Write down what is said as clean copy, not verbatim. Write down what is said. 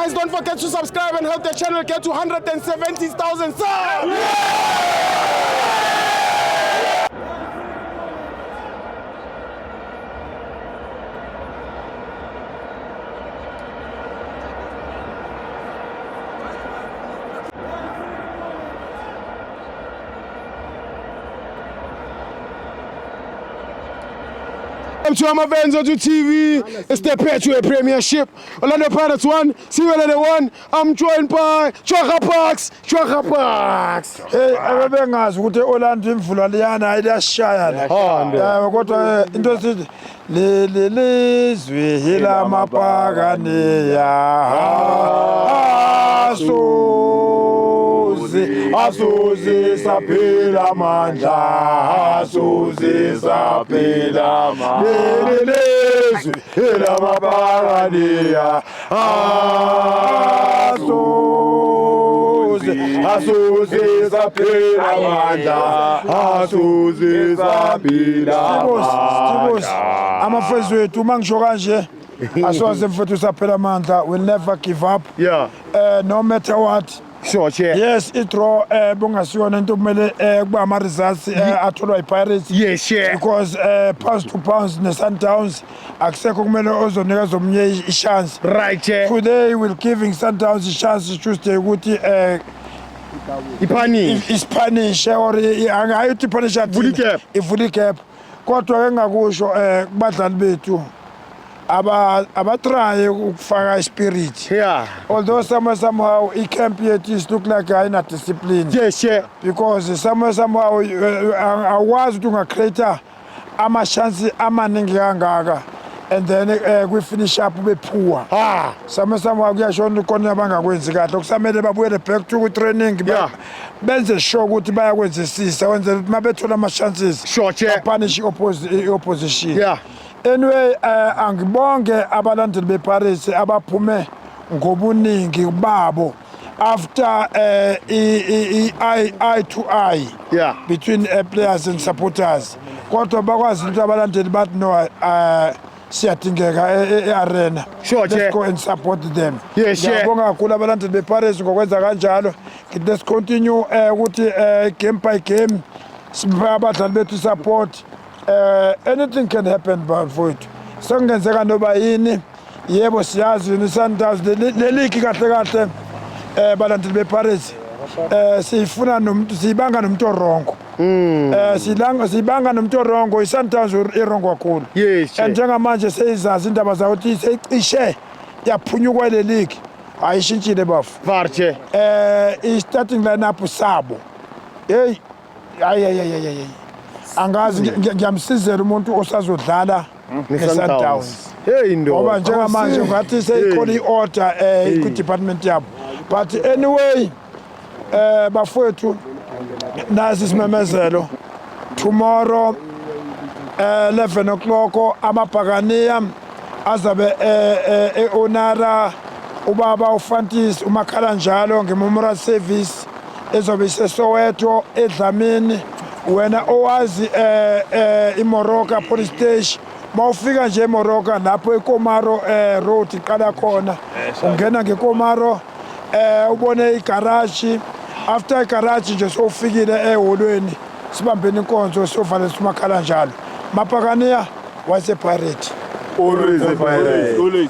guys, don't forget to subscribe and help the channel get to 170,000 subs. To Amavenzo to TV, it's the Petro Premiership. Orlando Pirates 1, Sierra 1. I'm joined by Chwaka Parks. Hey, abebengazi ukuthi Orlando imvula liyana ayashaya la. Kodwa into esithi lelizwe hila mapakane ya. Asuze saphela amandla, asuze saphela amandla, lelizwe elamabakaniya, asuze saphela amandla, asuze saphela amandla. Amafowethu wethu mangisho kanje asoze mfethu saphela amandla, will never give up. Yeah. No matter what. Sure, chair. Yes, itro bungasiyona into kumele kuba ama results atholwa iPirates. Yes, sure. Because pounds to pounds ne Sundowns akusekho kumele ozonika zomnye ichance. Right, chair. Today we're giving Sundowns a chance Tuesday ukuthi Spanish or angayithi punish ivuli cap. Kodwa ke ngakusho kubadlali bethu abatry ukufaka spirit. Yeah. Although somehow camp yet is look like ayina discipline. Yes, yeah. Because somehow awazi ukuthi ungacreate ama chance amaningi kangaka and then we finish up be poor. Somehow kuyashona ukona abangakwenzi kahle kusamele babuyele back to training benze sure ukuthi bayakwenzisisa wenzela ukuthi mabethola ama chances punish opposition. Yeah. Anyway, angibonge abalandeli bePirates abaphume ngobuningi babo after eye to eye between players and supporters. Kodwa bakwazi ukuthi abalandeli bathi no siyadingeka earena. Let's go and support them. Ngiyabonga kakhulu abalandeli bePirates ngokwenza kanjalo. Let's continue ukuthi game by game abadlali bethu support. Anything can happen for it. Sokungenzeka noba yini yebo siyazi ni Sundowns le league kahle balandeli bePirates sifuna sibanga nomuntu orongo sibanga nomuntu orongo iSundowns irongo kakhulu and njengamanje seyizazi indaba zawuthi seyicishe yaphunyukwa le league ayishintshile bafu Varche i starting lineup sabo hey ay angazi ngiyamsizela umuntu osazodlala ngeSundowns. Hey ndo. Ngoba njengamanje ngathi seyikhona iorder ku department yabo. But anyway bafowethu nasi simemezelo tomorrow 11 o'clock amabhakaniya azabe eonara ubaba uFantis umakhala njalo ngememorial service ezobe iseSoweto eDlamini. Wena owazi iMoroka police station mawufika nje eMoroka lapho eKomaro road iqala khona ungena ngeKomaro ubone igarage after igarage nje sofikile eholweni sibambeni inkonzo sovale simakhala njalo mabhakaniya wase pirate always a pirate always